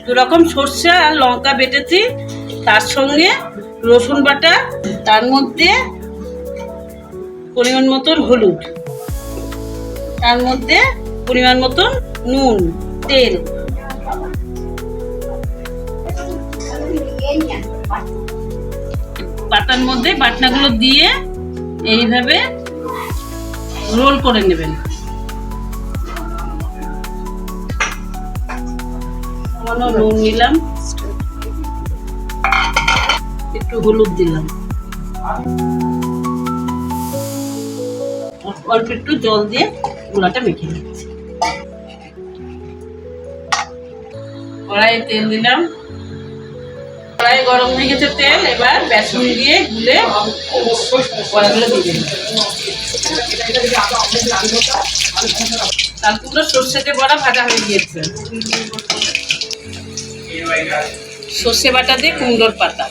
দু রকম সর্ষে আর লঙ্কা বেটেছি, তার সঙ্গে রসুন বাটা, তার মধ্যে পরিমাণ মতন হলুদ, তার মধ্যে পরিমাণ মতন নুন, তেল, বাটার মধ্যে বাটনাগুলো দিয়ে এইভাবে রোল করে নেবেন। নুন নিলাম, একটু হলুদ দিলাম, অল্প একটু জল দিয়ে গোলাটা মেখে নিচ্ছি। কড়াইয়ে তেল দিলাম, কড়াই গরম হয়ে গেছে তেল, এবার বেসন দিয়ে গুলে বড়াগুলো দিয়ে দিলাম। তারপরে সর্ষে বড়া ভাজা হয়ে গিয়েছে, সর্ষে বাটা দিয়ে কুমড়োর পাতা,